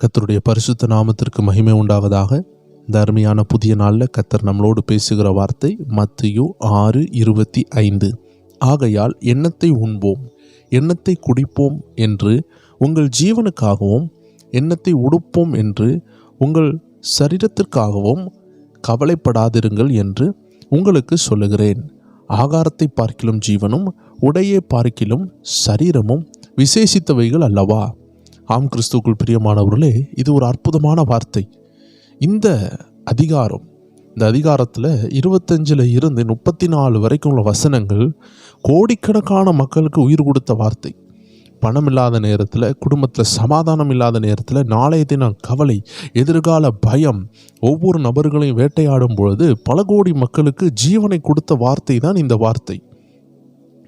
கர்த்தருடைய பரிசுத்த நாமத்திற்கு மகிமை உண்டாவதாக. இந்த அருமையான புதிய நாளில் கர்த்தர் நம்மளோடு பேசுகிற வார்த்தை மத்தேயு 6:25. ஆகையால் எண்ணத்தை உண்போம், எண்ணத்தை குடிப்போம் என்று உங்கள் ஜீவனுக்காகவும், எண்ணத்தை உடுப்போம் என்று உங்கள் சரீரத்திற்காகவும் கவலைப்படாதிருங்கள் என்று உங்களுக்கு சொல்லுகிறேன். ஆகாரத்தை பார்க்கிலும் ஜீவனும், உடையை பார்க்கிலும் சரீரமும் விசேஷித்தவைகள் அல்லவா? ஆம், கிறிஸ்துவுக்குள் பிரியமானவர்களே, இது ஒரு அற்புதமான வார்த்தை. இந்த அதிகாரத்தில் 25 இருந்து 34 வரைக்கும் உள்ள வசனங்கள் கோடிக்கணக்கான மக்களுக்கு உயிர் கொடுத்த வார்த்தை. பணம் இல்லாத நேரத்தில், குடும்பத்தில் சமாதானம் இல்லாத நேரத்தில், நாளைய தினம் கவலை, எதிர்கால பயம், ஒவ்வொரு நபர்களையும் வேட்டையாடும் பொழுது பல கோடி மக்களுக்கு ஜீவனை கொடுத்த வார்த்தை தான் இந்த வார்த்தை.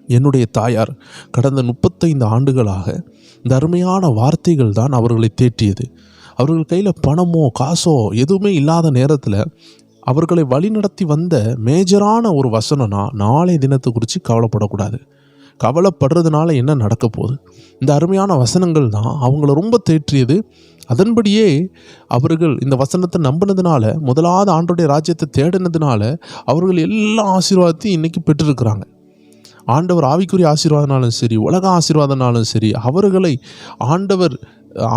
என்னுடைய தாயார் கடந்த 35 ஆண்டுகளாக இந்த அருமையான வார்த்தைகள் தான் அவர்களை தேற்றியது. அவர்கள் கையில் பணமோ காசோ எதுவுமே இல்லாத நேரத்தில் அவர்களை வழிநடத்தி வந்த மேஜரான ஒரு வசனம்னா, நாளைய தினத்தை குறித்து கவலைப்படக்கூடாது, கவலைப்படுறதுனால என்ன நடக்க போகுது. இந்த அருமையான வசனங்கள் தான் அவங்கள ரொம்ப தேற்றியது. அதன்படியே அவர்கள் இந்த வசனத்தை நம்பினதுனால, முதலாவது ஆண்டவருடைய ராஜ்யத்தை தேடினதுனால அவர்கள் எல்லா ஆசீர்வாதத்தையும் இன்றைக்கி பெற்றிருக்கிறாங்க. ஆண்டவர் ஆவிக்குரிய ஆசீர்வாதனாலும் சரி, உலக ஆசீர்வாதனாலும் சரி,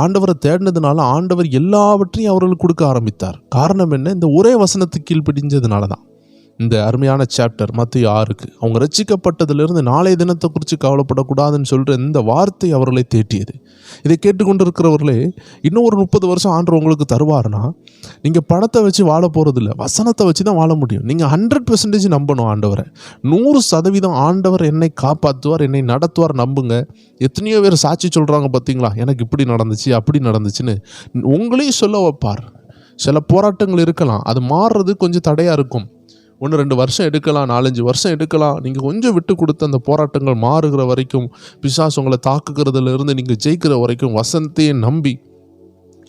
ஆண்டவரை தேடினதுனால ஆண்டவர் எல்லாவற்றையும் அவர்களுக்கு கொடுக்க ஆரம்பித்தார். காரணம் என்ன? இந்த ஒரே வசனத்துக்கு கீழ்ப்படிஞ்சதுனால தான். இந்த அருமையான சாப்டர் மத்தேயு 6க்கு அவங்க ரட்சிக்கப்பட்டதிலிருந்து நாளைய தினத்தை குறித்து கவலைப்படக்கூடாதுன்னு சொல்கிற இந்த வார்த்தை அவர்களை தேற்றியது. இதை கேட்டுக்கொண்டிருக்கிறவர்களே, இன்னும் ஒரு 30 வருஷம் ஆண்டவர் உங்களுக்கு தருவார்னா, நீங்கள் பணத்தை வச்சு வாழ போகிறதில்ல, வசனத்தை வச்சு தான் வாழ முடியும். நீங்கள் 100% நம்பணும் ஆண்டவரை. 100% ஆண்டவர் என்னை காப்பாற்றுவார், என்னை நடத்துவார், நம்புங்க. எத்தனையோ பேர் சாட்சி சொல்கிறாங்க பார்த்தீங்களா, எனக்கு இப்படி நடந்துச்சு அப்படி நடந்துச்சுன்னு. உங்களையும் சொல்ல வைப்பார். சில போராட்டங்கள் இருக்கலாம், அது மாறுறது கொஞ்சம் தடையாக இருக்கும். 1-2 வருஷம் எடுக்கலாம், 4-5 வருஷம் எடுக்கலாம். நீங்கள் கொஞ்சம் விட்டு கொடுத்து அந்த போராட்டங்கள் மாறுகிற வரைக்கும், பிசாசு உங்களை தாக்குகிறதுலேருந்து நீங்கள் ஜெயிக்கிற வரைக்கும், வசனத்தையே நம்பி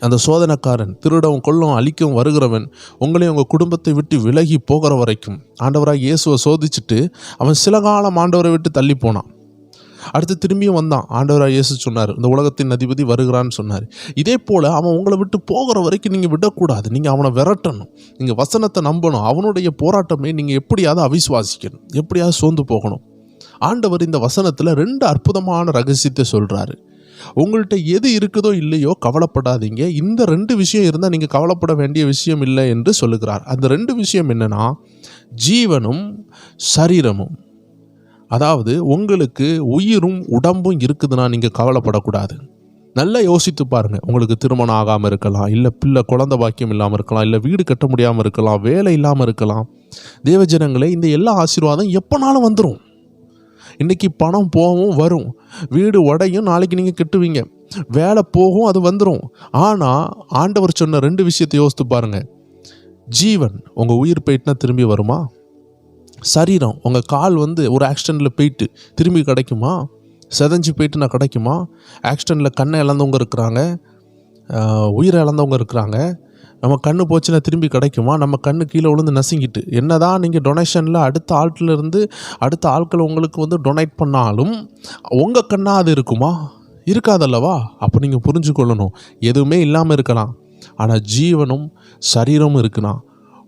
அந்த சோதனைக்காரன், திருடவும் கொள்ளவும் அழிக்கவும் வருகிறவன் உங்களையும் உங்கள் குடும்பத்தை விட்டு விலகி போகிற வரைக்கும் ஆண்டவராக இயேசுவை சோதிச்சுட்டு அவன் சில காலம் ஆண்டவரை விட்டு தள்ளி போனான். அடுத்து திரும்பியும் வந்தான். ஆண்டவராக இயேசு சொன்னார், இந்த உலகத்தின் அதிபதி வருகிறான்னு சொன்னார். இதே போல் அவன் உங்களை விட்டு போகிற வரைக்கும் நீங்கள் விடக்கூடாது. நீங்கள் அவனை விரட்டணும், நீங்கள் வசனத்தை நம்பணும். அவனுடைய போராட்டமே நீங்கள் எப்படியாவது அவிசுவாசிக்கணும், எப்படியாவது சோர்ந்து போகணும். ஆண்டவர் இந்த வசனத்தில் 2 அற்புதமான ரகசியத்தை சொல்கிறாரு. உங்கள்கிட்ட எது இருக்குதோ இல்லையோ கவலைப்படாதீங்க, இந்த 2 விஷயம் இருந்தால் நீங்கள் கவலைப்பட வேண்டிய விஷயம் இல்லை என்று சொல்லுகிறார். அந்த 2 விஷயம் என்னென்னா, ஜீவனும் சரீரமும். அதாவது உங்களுக்கு உயிரும் உடம்பும் இருக்குதுன்னா நீங்கள் கவலைப்படக்கூடாது. நல்லா யோசித்து பாருங்கள். உங்களுக்கு திருமணம் ஆகாமல் இருக்கலாம், இல்லை குழந்தை பாக்கியம் இல்லாமல் இருக்கலாம், இல்லை வீடு கட்ட முடியாமல் இருக்கலாம், வேலை இல்லாமல் இருக்கலாம். தேவஜனங்களே, இந்த எல்லா ஆசீர்வாதம் எப்போனாலும் வந்துடும். இன்றைக்கி பணம் போகும் வரும், வீடு உடையும், நாளைக்கு நீங்கள் கட்டுவீங்க, வேலை போகும், அது வந்துடும். ஆனால் ஆண்டவர் சொன்ன 2 விஷயத்தை யோசித்து பாருங்கள். ஜீவன், உங்கள் உயிர் போயிட்டுனா திரும்பி வருமா? சரீரம், உங்கள் கால் ஒரு ஆக்சிடெண்ட்டில் போயிட்டு திரும்பி கிடைக்குமா? செதஞ்சு போயிட்டுனா கிடைக்குமா? ஆக்சிடெண்ட்டில் கண்ணை இழந்தவங்க இருக்கிறாங்க, உயிரை இழந்தவங்க இருக்கிறாங்க. நம்ம கண்ணு போச்சுன்னா திரும்பி கிடைக்குமா? நம்ம கண்ணு கீழே விழுந்து நசுங்கிட்டு, என்ன தான் நீங்கள் டொனேஷனில் அடுத்த ஆட்கள் உங்களுக்கு டொனேட் பண்ணாலும் உங்கள் கண்ணா அது இருக்குமா? இருக்காதல்லவா? அப்போ நீங்கள் புரிஞ்சு கொள்ளணும், எதுவுமே இல்லாமல் இருக்கலாம், ஆனால் ஜீவனும் சரீரமும் இருக்குண்ணா,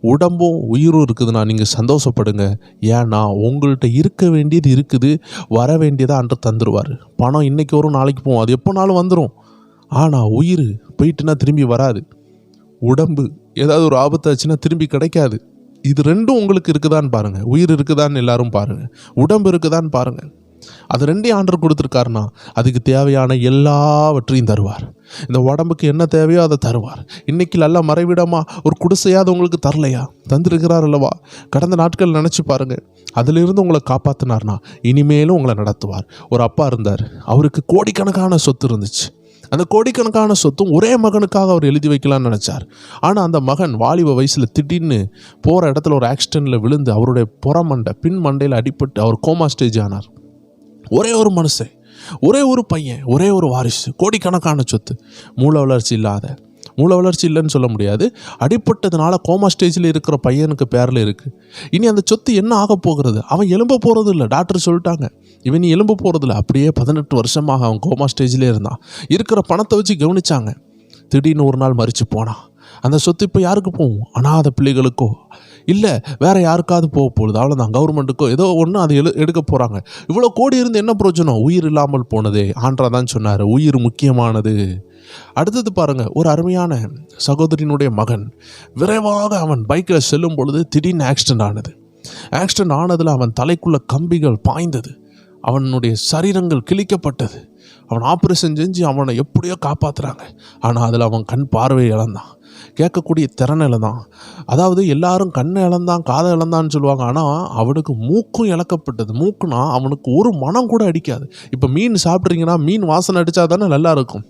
உடம்பும் உயிரும் இருக்குதுன்னா நீங்கள் சந்தோஷப்படுங்க. ஏன்னா உங்கள்கிட்ட இருக்க வேண்டியது இருக்குது, வர வேண்டியதை அன்று தந்துடுவார். பணம் இன்றைக்கி வரும், நாளைக்கு போகும், அது எப்போனாலும் வந்துடும். ஆனால் உயிர் போயிட்டுனா திரும்பி வராது. உடம்பு ஏதாவது ஒரு ஆபத்து ஆச்சுன்னா திரும்பி கிடைக்காது. இது 2ம் உங்களுக்கு இருக்குதான்னு பாருங்கள். உயிர் இருக்குதான்னு எல்லாரும் பாருங்கள், உடம்பு இருக்குதான்னு பாருங்கள். அது 2 ஆண்டவர் கொடுத்துருக்காருன்னா அதுக்கு தேவையான எல்லாவற்றையும் தருவார். இந்த உடம்புக்கு என்ன தேவையோ அதை தருவார். இன்றைக்கி நல்லா மறைவிடமாக ஒரு குடிசையாவது உங்களுக்கு தரலையா? தந்திருக்கிறார் அல்லவா? கடந்த நாட்கள் நினச்சி பாருங்கள். அதிலிருந்து உங்களை காப்பாற்றினார்னா இனிமேலும் உங்களை நடத்துவார். ஒரு அப்பா இருந்தார், அவருக்கு கோடிக்கணக்கான சொத்து இருந்துச்சு. அந்த கோடிக்கணக்கான சொத்தும் ஒரே மகனுக்காக அவர் எழுதி வைக்கலான்னு நினச்சார். ஆனால் அந்த மகன் வாலிப வயசில் திடீர்னு போகிற இடத்துல ஒரு ஆக்சிடெண்ட்டில் விழுந்து அவருடைய பின் மண்டையில் அடிபட்டு அவர் கோமா ஸ்டேஜ் ஆனார். ஒரே ஒரு மனுஷன், ஒரே ஒரு பையன், ஒரே ஒரு வாரிசு, கோடிக்கணக்கான சொத்து, மூளை வளர்ச்சி இல்லைன்னு சொல்ல முடியாது, அடிப்பட்டதுனால கோமா ஸ்டேஜில் இருக்கிற பையனுக்கு பேரில் இருக்குது. இனி அந்த சொத்து என்ன ஆக போகிறது? அவன் எலும்ப போகிறது இல்லை, டாக்டர் சொல்லிட்டாங்க, இவன் எலும்ப போகிறதில்ல. அப்படியே 18 வருஷமாக அவன் கோமா ஸ்டேஜிலே இருந்தான். இருக்கிற பணத்தை வச்சு கவனிச்சாங்க. திடீர்னு ஒரு நாள் மரிச்சு போனான். அந்த சொத்து இப்போ யாருக்கு போகும்? அனாதை பிள்ளைகளுக்கோ இல்லை வேற யாருக்காவது போக போகுது, அவ்வளோதான். கவர்மெண்ட்டுக்கோ ஏதோ ஒன்று அதை எடுக்க போகிறாங்க. இவ்வளோ கோடி இருந்து என்ன பிரயோஜனம்? உயிர் இல்லாமல் போனதே. ஆண்டா தான் சொன்னார், உயிர் முக்கியமானது. அடுத்தது பாருங்க, ஒரு அருமையான சகோதரியினுடைய மகன் விரைவாக அவன் பைக்கில் செல்லும் பொழுது திடீர்னு ஆக்சிடென்ட் ஆனது. ஆக்சிடென்ட் ஆனதில் அவன் தலைக்குள்ள கம்பிகள் பாய்ந்தது, அவனுடைய சரீரங்கள் கிழிக்கப்பட்டது. அவன் ஆப்ரேஷன் செஞ்சு அவனை எப்படியோ காப்பாற்றுறாங்க. ஆனால் அதில் அவன் கண் பார்வை இழந்தான், கேட்கக்கூடிய திறனில் தான். அதாவது எல்லாரும் கண்ணை இழந்தான் காதை இழந்தான்னு சொல்லுவாங்க, ஆனால் அவனுக்கு மூக்கும் இழக்கப்பட்டது. மூக்குனா அவனுக்கு ஒரு மனம் கூட அடிக்காது. இப்போ மீன் சாப்பிட்றீங்கன்னா மீன் வாசனை அடித்தா தானே நல்லா இருக்கும்.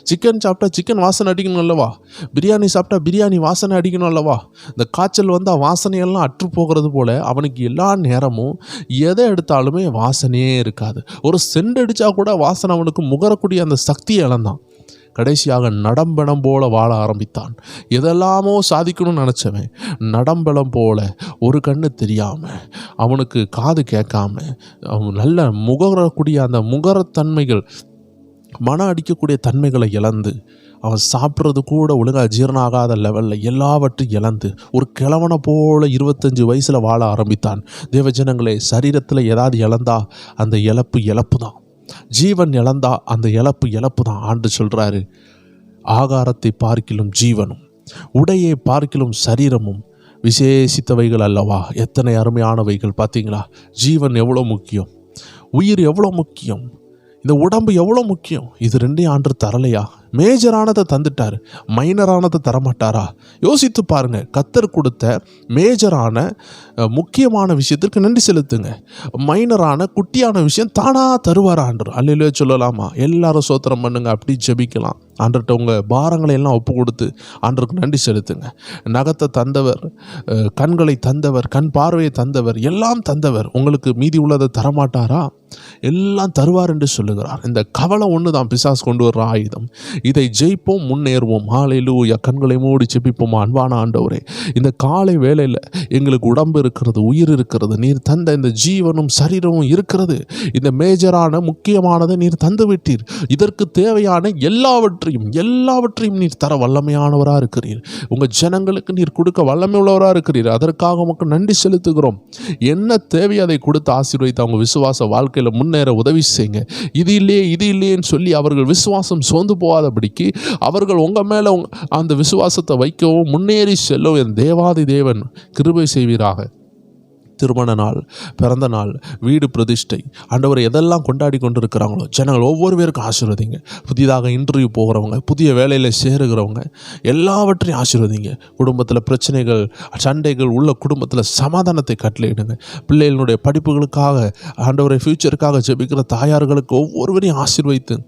சிக்கன் சாப்பிட்டா சிக்கன் வாசனை அடிக்கணும் அல்லவா? பிரியாணி சாப்பிட்டா பிரியாணி வாசனை அடிக்கணும் அல்லவா? இந்த காய்ச்சல் வந்தால் வாசனையெல்லாம் அற்று போகிறது போல் அவனுக்கு எல்லா நேரமும் எதை எடுத்தாலுமே வாசனையே இருக்காது. ஒரு சென்ட் அடித்தா கூட வாசனை அவனுக்கு முகரக்கூடிய அந்த சக்தியை இழந்தான். கடைசியாக நடம்பலம் போல வாழ ஆரம்பித்தான். எதெல்லாமோ சாதிக்கணும்னு நினச்சவன் நடம்பலம் போல, ஒரு கண்ணு தெரியாமல், அவனுக்கு காது கேட்காம, அவன் நல்ல முகரக்கூடிய அந்த முகரத்தன்மைகள், மன அடிக்கக்கூடிய தன்மைகளை இழந்து, அவன் சாப்பிட்றது கூட ஒழுங்காக ஜீரணம் ஆகாத லெவலில் எல்லாவற்றையும் இழந்து ஒரு கிழவனை போல 25 வயசில் வாழ ஆரம்பித்தான். தேவஜனங்களே, சரீரத்தில் ஏதாவது இழந்தா அந்த இழப்பு தான். ஜீவன் இழந்தா அந்த இழப்பு தான். ஆண்டு சொல்கிறாரு, ஆகாரத்தை பார்க்கிலும் ஜீவனும் உடையை பார்க்கிலும் சரீரமும் விசேஷித்தவைகள் அல்லவா. எத்தனை அருமையானவைகள் பார்த்தீங்களா? ஜீவன் எவ்வளோ முக்கியம், உயிர் எவ்வளோ முக்கியம், இந்த உடம்பு எவ்வளோ முக்கியம். இது ரெண்டையும் ஆண்டு தரலையா? மேஜரானதை தந்துட்டார், மைனரானதை தரமாட்டாரா? யோசித்து பாருங்க. கர்த்தர் கொடுத்த மேஜரான முக்கியமான விஷயத்திற்கு நன்றி செலுத்துங்க. மைனரான குட்டியான விஷயம் தானா தருவார் ஆண்டர். அல்லையிலே சொல்லலாமா? எல்லாரும் சோத்திரம் பண்ணுங்க, அப்படி ஜெபிக்கலாம். ஆண்டர்கிட்ட உங்கள் பாரங்களை எல்லாம் ஒப்பு கொடுத்து ஆண்டருக்கு நன்றி செலுத்துங்க. நகத்தை தந்தவர், கண்களை தந்தவர், கண் பார்வையை தந்தவர், எல்லாம் தந்தவர். உங்களுக்கு மீதி உள்ளதை தரமாட்டாரா? எல்லாம் தருவார் என்று சொல்லுகிறார். இந்த கவலை ஒன்று தான் பிசாசு கொண்டு வர்ற ஆயுதம். இதை ஜெயிப்போம், முன்னேறுவோம். ஹல்லேலூயா. கண்களை மூடி ஜெபிப்போம். அன்பான ஆண்டவரே, இந்த காலை வேளையில் எங்களுக்கு உடம்பு இருக்கிறது, உயிர் இருக்கிறது, நீர் தந்த இந்த ஜீவனும் சரீரமும் இருக்கிறது. இந்த மேஜரான முக்கியமானதை நீர் தந்து விட்டீர். இதற்கு தேவையான எல்லாவற்றையும் நீர் தர வல்லமையானவராக இருக்கிறீர். உங்கள் ஜனங்களுக்கு நீர் கொடுக்க வல்லமை உள்ளவராக இருக்கிறீர். அதற்காக உமக்கு நன்றி செலுத்துகிறோம். என்ன தேவையோ அதை கொடுத்து ஆசீர்வதித்து அவங்க விசுவாச வாழ்க்கையில் முன்னேற உதவி செய்யுங்க. இது இல்லையேன்னு சொல்லி அவர்கள் விசுவாசம் சோர்ந்து போகாதபடிக்கு அவர்கள் உங்கள் மேலே அந்த விசுவாசத்தை வைக்கவும் முன்னேறி செல்லவும் என் தேவாதி தேவன் கிருபை செய்வீராக. திருமண நாள், பிறந்த நாள், வீடு பிரதிஷ்டை, ஆண்டவரை எதெல்லாம் கொண்டாடி கொண்டு இருக்கிறாங்களோ ஜனங்கள் ஒவ்வொரு பேருக்கும் ஆசீர்வதிங்க. புதிதாக இன்டர்வியூ போகிறவங்க, புதிய வேலையில் சேருகிறவங்க எல்லாவற்றையும் ஆசீர்வதிங்க. குடும்பத்தில் பிரச்சனைகள், சண்டைகள் உள்ள குடும்பத்தில் சமாதானத்தை கட்டளையிடுங்க. பிள்ளைகளுடைய படிப்புகளுக்காக, ஆண்டவரை ஃப்யூச்சருக்காக ஜெபிக்கிற தாயார்களுக்கு ஒவ்வொருவரையும் ஆசீர்வதித்து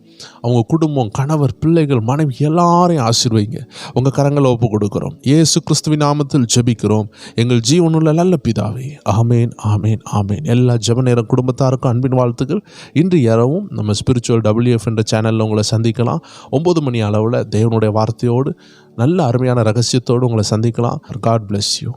அவங்க குடும்பம், கணவர், பிள்ளைகள், மனைவி எல்லாரையும் ஆசீர்வைங்க. உங்கள் கரங்களை ஒப்பு கொடுக்கிறோம். இயேசு கிறிஸ்துவின் நாமத்தில் ஜெபிக்கிறோம் எங்கள் ஜீவனுள்ள நல்ல பிதாவே. ஆமேன், ஆமேன், ஆமேன். எல்லா ஜெப நேரம் குடும்பத்தாருக்கும் அன்பின் வாழ்த்துக்கள். இன்று இரவும் நம்ம ஸ்பிரிச்சுவல் WF என்ற சேனலில் உங்களை சந்திக்கலாம். 9 மணி அளவில் தேவனுடைய வார்த்தையோடு நல்ல அருமையான ரகசியத்தோடு உங்களை சந்திக்கலாம். God bless you.